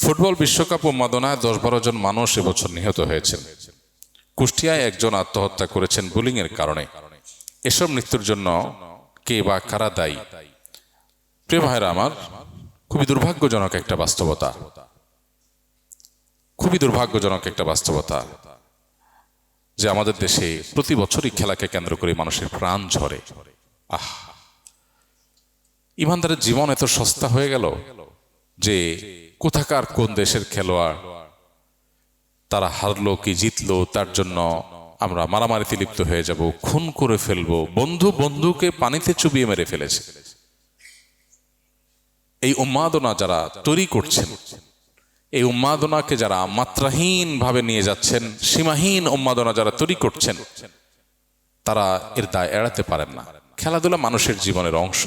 Football বিশ্বকাপ উন্মাদনায় ১০-১২ জন মানুষ এবছর নিহত হয়েছেন। কুষ্টিয়ায় একজন আত্মহত্যা করেছেন বুলিংয়ের কারণে। এসব মৃত্যুর জন্য কে বা কারা দায়ী? প্রিয় ভাইরা আমার, খুবই দুর্ভাগ্যজনক একটা বাস্তবতা, খুবই দুর্ভাগ্যজনক একটা বাস্তবতা যে আমাদের দেশে প্রতি বছরই খেলাকে কেন্দ্র করে মানুষের প্রাণ ঝরে। ইমানদারের জীবন এত সস্তা হয়ে গেল যে কোথাকার কোন দেশের খেলোয়াড় তারা হারলো কি জিতলো তার জন্য আমরা মারামারিতে লিপ্ত হয়ে যাব, খুন করে ফেলবো, বন্ধু বন্ধুকে পানিতে চুবিয়ে মেরে ফেলেছে। এই উন্মাদনা যারা তৈরি করছেন, এই উন্মাদনাকে যারা মাত্রাহীন ভাবে নিয়ে যাচ্ছেন, সীমাহীন উন্মাদনা যারা তৈরি করছেন, তারা এর দায় এড়াতে পারেন না। খেলাধুলা মানুষের জীবনের অংশ,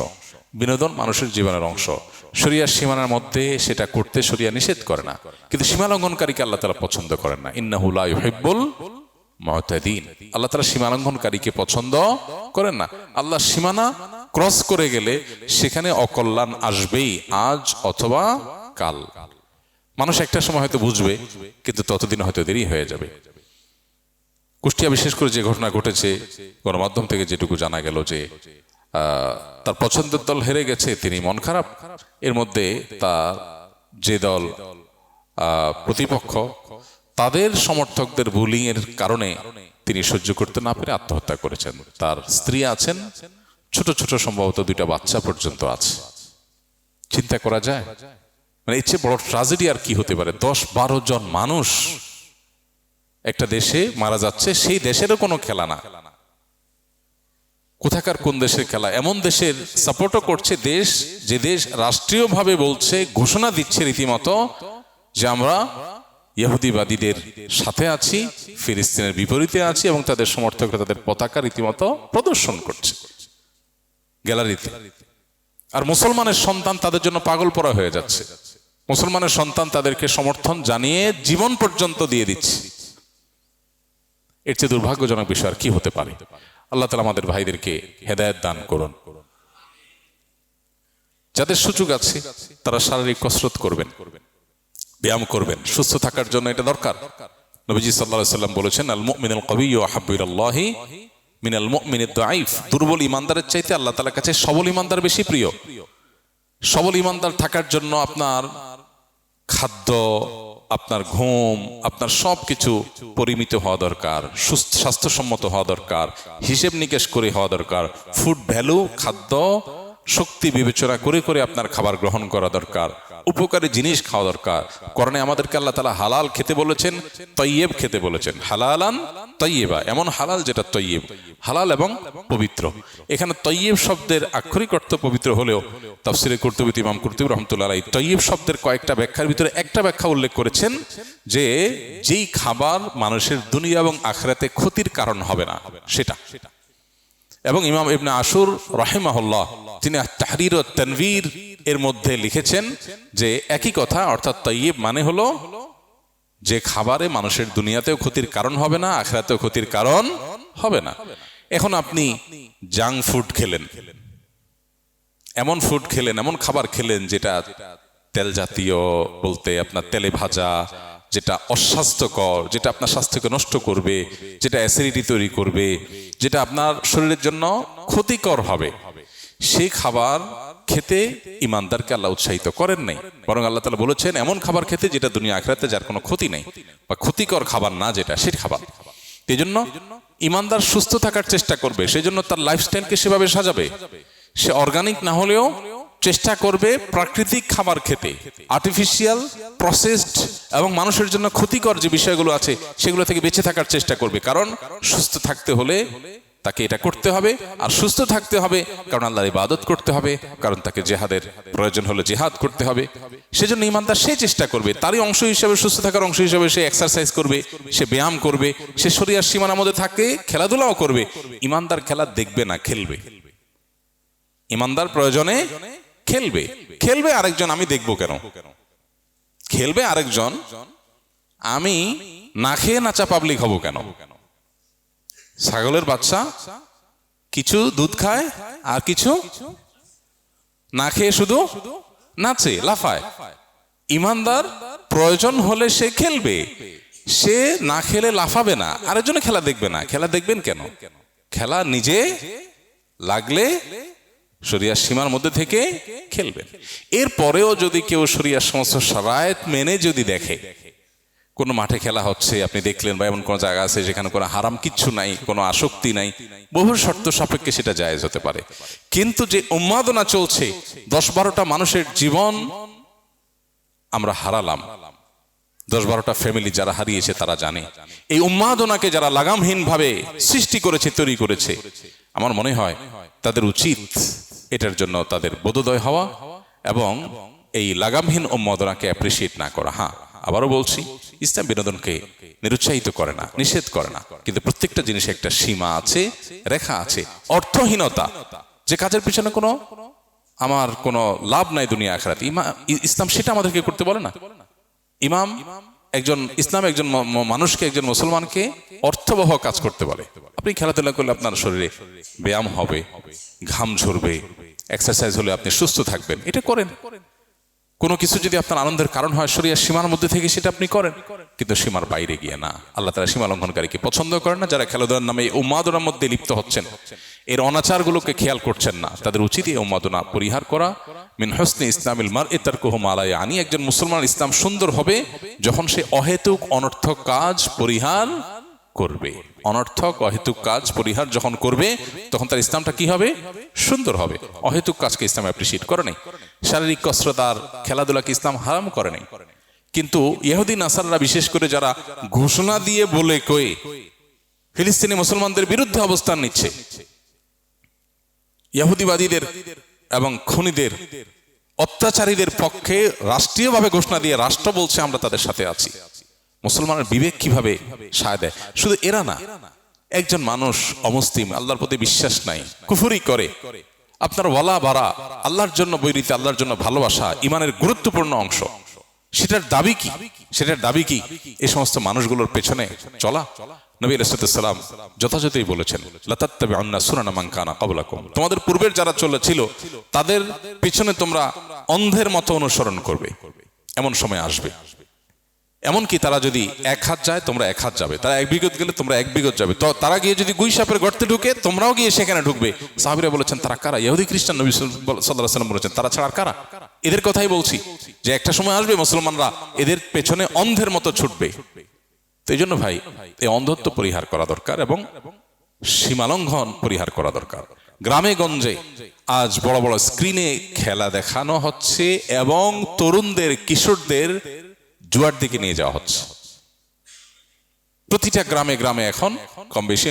বিনোদন মানুষের জীবনের অংশ। শরিয়ার সীমানার মধ্যে সেটা করতে শরিয়া নিষেধ করে না, কিন্তু সীমা লঙ্ঘনকারীকে আল্লাহ তাআলা পছন্দ করেন না। ইন্নাহু লা ইউহিব্বুল মুতাদিন। আল্লাহ তাআলা সীমা লঙ্ঘনকারীকে পছন্দ করেন না। আল্লাহ সীমানা ক্রস করে গেলে সেখানে অকল্যাণ আসবেই, আজ অথবা কাল। মানুষ একটা সময় হয়তো বুঝবে, কিন্তু ততদিন হয়তো দেরি হয়ে যাবে। কুষ্টিয়া বিশেষ করে যে ঘটনা ঘটেছে, গণমাধ্যম থেকে যেটুকু জানা গেল যে তার পছন্দের দল হেরে গেছে, তিনি মন খারাপ। এর মধ্যে তার যে দল প্রতিপক্ষ, তাদের সমর্থকদের বুলিং এর কারণে তিনি সহ্য করতে না পেরে আত্মহত্যা করেছেন। তার স্ত্রী আছেন, ছোট ছোট সম্ভবত 2টা বাচ্চা পর্যন্ত আছে। চিন্তা করা যায়, মানে এর চেয়ে বড় ট্র্যাজেডি আর কি হতে পারে? 10-12 জন মানুষ একটা দেশে মারা যাচ্ছে, সেই দেশেরও কোনো খেলা না। কোথাকার কোন দেশের খেলা? এমন দেশের সাপোর্টও করছে দেশ, যে দেশ রাষ্ট্রীয়ভাবে বলছে, ঘোষণা দিচ্ছে রীতিমতো যে আমরা ইহুদিবাদীদের সাথে আছি, ফিলিস্তিনের বিপরীতে আছি, এবং তাদের সমর্থকরা তাদের পতাকা রীতিমতো প্রদর্শন করছে গ্যালারিতে। আর মুসলমানের সন্তান তাদের জন্য পাগল পরা হয়ে যাচ্ছে। মুসলমানের সন্তান তাদেরকে সমর্থন জানিয়ে জীবন পর্যন্ত দিয়ে দিচ্ছে। এর চেয়ে দুর্ভাগ্যজনক বিষয় আর কি হতে পারে? আল্লাহ তাআলা আমাদের ভাইদেরকে হেদায়েত দান করুন। যাদের সুযোগ আছে তারা শারীরিক কসরত করবেন, ব্যায়াম করবেন, সুস্থ থাকার জন্য এটা দরকার। নবীজি সাল্লাল্লাহু আলাইহি সাল্লাম বলেছেন, আল মুমিনুল কাবিয়্যু আহাব্বু ইলাল্লাহি মিনাল মুমিনিদ দাঈফ। দুর্বল ঈমানদারের চাইতে আল্লাহ তাআলার কাছে সবল ঈমানদার বেশি প্রিয়। সবল ঈমানদার থাকার জন্য আপনার খাদ্য, আপনার ঘুম, আপনার সবকিছু পরিমিত হওয়া দরকার, সুস্থ স্বাস্থ্যসম্মত হওয়া দরকার, হিসেব নিকেশ করে হওয়া দরকার। ফুড ভ্যালু, খাদ্য শক্তি বিবেচনা করে করে আপনার খাবার গ্রহণ করা দরকার, উপকারী জিনিস খাওয়া দরকার। কোরআনে আমাদেরকে আল্লাহ তাআলা হালাল খেতে বলেছেন, তয়্যিব খেতে বলেছেন। হালালান তয়্যিবা, এমন হালাল যেটা তয়্যিব, হালাল এবং পবিত্র। এখানে তয়্যিব শব্দের আক্ষরিক অর্থ পবিত্র হলেও তাফসিরে কুরতুবী ইমাম কুরতুবী রাহমাতুল্লাহ আলাইহি তয়্যিব শব্দের কয়েকটা ব্যাখ্যার ভিতরে একটা ব্যাখ্যা উল্লেখ করেছেন যে যেই খাবার মানুষের দুনিয়া এবং আখিরাতে ক্ষতির কারণ হবে না সেটা। এবং ইমাম ইবনে আশুর রাহিমাহুল্লাহ তিনি তাহরীর ও তানভীর এর মধ্যে লিখেছেন যে একই কথা, অর্থাৎ তয়্যিব মানে হলো যে খাবারে মানুষের দুনিয়াতেও ক্ষতির কারণ হবে না, আখিরাতেও ক্ষতির কারণ হবে না। এখন আপনি জাঙ্ক ফুড খেলেন, এমন ফুড খেলেন, এমন খাবার খেলেন যেটা তেল জাতীয়, বলতে আপনার তেলে ভাজা, যেটা অস্বাস্থ্যকর, যেটা আপনার স্বাস্থ্যকে নষ্ট করবে, যেটা অ্যাসিডিটি তৈরি করবে, যেটা আপনার শরীরের জন্য ক্ষতিকর হবে, সেই খাবার খেতে ইমানদারকে আল্লাহ উৎসাহিত করেন নাই। বরং আল্লাহ তাআলা বলেছেন এমন খাবার খেতে যেটা দুনিয়া আখিরাতে যার কোনো ক্ষতি নেই, বা ক্ষতিকর খাবার না যেটা, সেই খাবার। এই জন্য ইমানদার সুস্থ থাকার চেষ্টা করবে, সেই জন্য তার লাইফস্টাইলকে সেভাবে সাজাবে। সে অর্গানিক না হলেও চেষ্টা করবে প্রাকৃতিক খাবার খেতে। আর্টিফিশিয়াল, প্রসেসড এবং মানুষের জন্য ক্ষতিকর যে বিষয়গুলো আছে সেগুলো থেকে বেঁচে থাকার চেষ্টা করবে। কারণ সুস্থ থাকতে হলে তাকে এটা করতে হবে, আর সুস্থ থাকতে হবে কারণ আল্লাহর ইবাদত করতে হবে, কারণ তাকে জিহাদের প্রয়োজন হলে জিহাদ করতে হবে। সেজন্য ইমানদার সে চেষ্টা করবে, তারই অংশ হিসেবে, সুস্থ থাকার অংশ হিসেবে সে এক্সারসাইজ করবে, সে ব্যায়াম করবে, সে শরীয়র সীমানার মধ্যে থাকে, খেলাধুলাও করবে। ইমানদার খেলা দেখবে না, খেলবে। ইমানদার প্রয়োজনে খেলবে, খেলবে আরেকজন আমি দেখবো কেন, খেলবে আরেকজন, আমি না খেয়ে নাচা পাবলিক হব কেন? ছাগলের বাচ্চা কিছু দুধ খায় আর কিছু না খেয়ে শুধু নাচে, লাফায়। ইমানদার প্রয়োজন হলে সে খেলবে, সে না খেলে লাফাবে না, আরেকজনে খেলা দেখবে না। খেলা দেখবেন কেন? খেলা নিজে লাগলে শরিয়ার সীমার মধ্যে থেকে খেলবেন। এরপরেও যদি কেউ শরিয়ার সমস্ত শারায়েত মেনে যদি দেখে কোনো মাঠে খেলা হচ্ছে, আপনি দেখলেন বা এমন কোনো জায়গা আছে যেখানে কোনো হারাম কিচ্ছু নাই, কোনো আসক্তি নাই, বহু শর্ত সাপেক্ষে সেটা জায়েজ হতে পারে। কিন্তু যে উন্মাদনা চলছে, 10-12টা মানুষের জীবন আমরা হারালাম, 10-12টা ফ্যামিলি যারা হারিয়েছে তারা জানে। এই উন্মাদনাকে যারা লাগামহীন ভাবে সৃষ্টি করেছে, তৈরি করেছে, আমার মনে হয় তাদের উচিত এটার জন্য তাদের বোধোদয় হওয়া এবং এই লাগামহীন উন্মাদনাকে অ্যাপ্রিসিয়েট না করা। হ্যাঁ, আবারও বলছি, ইসলাম বিনোদনকে নিরুৎসাহিত করে না, নিষেধ করে না, কিন্তু প্রত্যেকটা জিনিসে একটা সীমা আছে, রেখা আছে। অর্থহীনতা, যে কাজের পিছনে আমার কোনো লাভ নাই দুনিয়া আখিরাতে, ইসলাম সেটা আমাদেরকে করতে বলে না। ইসলাম একজন মানুষকে, একজন মুসলমানকে অর্থবহ কাজ করতে বলে। আপনি খেলাধুলা করলে আপনার শরীরে ব্যায়াম হবে, ঘাম ঝরবে, এক্সারসাইজ হলে আপনি সুস্থ থাকবেন, এটা করেন। কোনো কিছু যদি আপনার আনন্দের কারণ হয় শরিয়ার সীমার মধ্যে থেকে, সেটা আপনি করেন, কিন্তু সীমার বাইরে গিয়ে না। আল্লাহ তাআলা সীমা লঙ্ঘনকারীকে পছন্দ করেন না। যারা খেলাধুলার নামে এই উন্মাদনার মধ্যে লিপ্ত হচ্ছেন, এর অনাচারগুলোকে খেয়াল করছেন না, তাদের উচিত এই উন্মাদনা পরিহার করা। মিন হুসনি ইসলামিল মারই তারকুহু মা লা ইয়ানি, একজন মুসলমান ইসলাম সুন্দর হবে যখন সে অহেতুক অনর্থক কাজ পরিহার করবে। অনর্থক অহেতুক কাজ পরিহার যখন করবে, তখন তার ইসলামটা কি হবে? সুন্দর হবে। অহেতুক কাজকে ইসলাম অ্যাপ্রিসিয়েট করে নাই। শারীরিক কসরত আর খেলাধুলাকে ইসলাম হারাম করে নাই। কিন্তু ইহুদি নাসাররা বিশেষ করে যারা ঘোষণা দিয়ে বলে কয়ে ফিলিস্তিনি মুসলমানদের বিরুদ্ধে অবস্থান নিচ্ছে, ইহুদিবাদীদের এবং খুনিদের, অত্যাচারীদের পক্ষে রাষ্ট্রীয়ভাবে ঘোষণা দিয়ে রাষ্ট্র বলছে আমরা তাদের সাথে আছি, মুসলমানের বিবেক কিভাবে সায় দেয়? শুধু এরা না, একজন মানুষ অমুসলিম, আল্লাহর প্রতি বিশ্বাস নাই, কুফরি করে, আপনার ওয়ালা বারা, আল্লাহর জন্য বৈরিতে, আল্লাহর জন্য ভালোবাসা ইমানের গুরুত্বপূর্ণ অংশ, সেটার দাবি কি? সেটার দাবি কি? এই সমস্ত মানুষগুলোর পেছনে চলা? নবী আলাইহিস সালাম যথাযথই বলেছেন, লাতাত্তাবিউন্না সুনানা মান কানা ক্বাবলাকুম, তোমাদের পূর্বের যারা চলেছিল তাদের পিছনে তোমরা অন্ধের মতো অনুসরণ করবে। এমন সময় আসবে, এমনকি তারা যদি 1 হাত যায় তোমরা 1 হাত যাবে, তারা 1 বিঘত গেলে তোমরা 1 বিঘত যাবে, তো তারা গিয়ে যদি গুই সাপের গর্তে ঢুকে তোমরাও গিয়ে সেখানে ঢুকবে। সাহাবীরা বলেছেন তারা কারা? ইহুদি খ্রিস্টান। নবী সাল্লাল্লাহু আলাইহি ওয়াসাল্লাম বলেছেন তারা ছাড়া আর কারা? এদের কথাই বলছি যে একটা সময় আসবে মুসলমানরা এদের পেছনে অন্ধের মতো ছুটবে। তো এই জন্য ভাই, এই অন্ধত্ব পরিহার করা দরকার এবং সীমালঙ্ঘন পরিহার করা দরকার। গ্রামে গঞ্জে আজ বড় বড় স্ক্রিনে খেলা দেখানো হচ্ছে এবং তরুণদের, কিশোরদের জুয়ার দিকে নিয়ে যাওয়া হচ্ছে। প্রতিটা গ্রামে গ্রামে এখন কম বেশি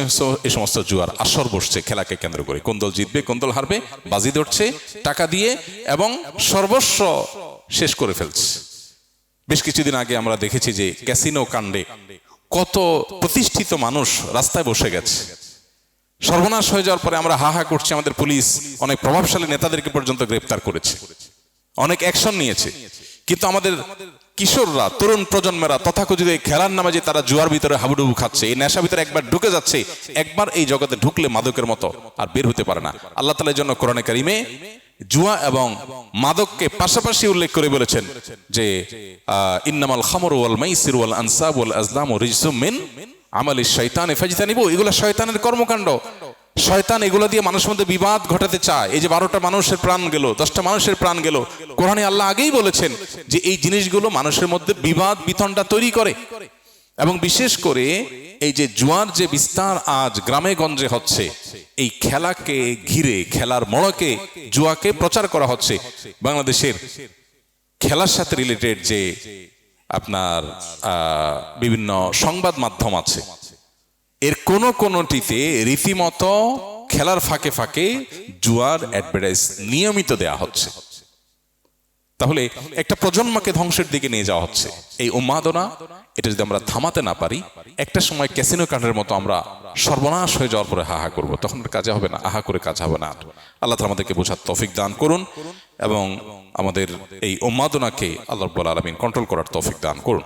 এই সমস্ত জুয়ার আসর বসছে খেলাকে কেন্দ্র করে। কোন দল জিতবে, কোন দল হারবে, বাজি ধরছে টাকা দিয়ে এবং সর্বস্ব শেষ করে ফেলছে। বেশ কিছুদিন আগে আমরা দেখেছি যে ক্যাসিনো কাণ্ডে কত প্রতিষ্ঠিত মানুষ রাস্তায় বসে গেছে। সর্বনাশ হয়ে যাওয়ার পরে আমরা হা হা করছি, আমাদের পুলিশ অনেক প্রভাবশালী নেতাদেরকে পর্যন্ত গ্রেফতার করেছে, অনেক অ্যাকশন নিয়েছে। কিন্তু আমাদের কিশোররা, তরুণ প্রজন্মেরা তথাকথিত খেলার নামে যে তারা জুয়ার ভিতরে হাবুডুবু খাচ্ছে, এই নেশা ভিতরে একবার ঢুকে যাচ্ছে, একবার এই জগতে ঢুকলে মাদকের মতো আর বের হতে পারে না। আল্লাহ তাআলা এর জন্য কোরআনে কারিমে জুয়া এবং মাদককে পাশাপাশি উল্লেখ করে বলেছেন যে ইন্নামাল খামরু ওয়াল মাইসিরু ওয়াল আনসাবু ওয়াল আজলামু রিজসুম মিন আমালিশ শাইতানি ফাজতানিবু। এগুলো শয়তানের কর্মকাণ্ড। শয়তান এগুলো দিয়ে মানুষের মধ্যে বিবাদ ঘটাতে চায়। এই যে 12টা মানুষের প্রাণ গেল, 10টা মানুষের প্রাণ গেল, কোরআনে আল্লাহ আগেই বলেছেন যে এই জিনিসগুলো মানুষের মধ্যে বিবাদ বিতণ্ডা তৈরি করে। এবং বিশেষ করে এই যে জুয়ার যে বিস্তার আজ গ্রামে গঞ্জে হচ্ছে, এই খেলাকে ঘিরে, খেলার মোড়কে জুয়াকে প্রচার করা হচ্ছে। বাংলাদেশের খেলার সাথে রিলেটেড যে আপনার বিভিন্ন সংবাদ মাধ্যম আছে, এর কোনটিতে রীতিমতো খেলার ফাঁকে ফাঁকে জুয়ার অ্যাডভার্টাইজ নিয়মিত দেয়া হচ্ছে। তাহলে একটা প্রজন্মকে ধ্বংসের দিকে নিয়ে যাওয়া হচ্ছে। এই উন্মাদনা, এটা যদি আমরা থামাতে না পারি, একটা সময় ক্যাসিনো কাণ্ডের মতো আমরা সর্বনাশ হয়ে যাওয়ার পরে হাহা করব, তখন কাজে হবে না, আহা করে কাজ হবে না। আল্লাহ তাআলা আমাদেরকে বোঝার তৌফিক দান করুন এবং আমাদের এই উন্মাদনাকে আল্লাহ রাব্বুল আলামিন কন্ট্রোল করার তৌফিক দান করুন।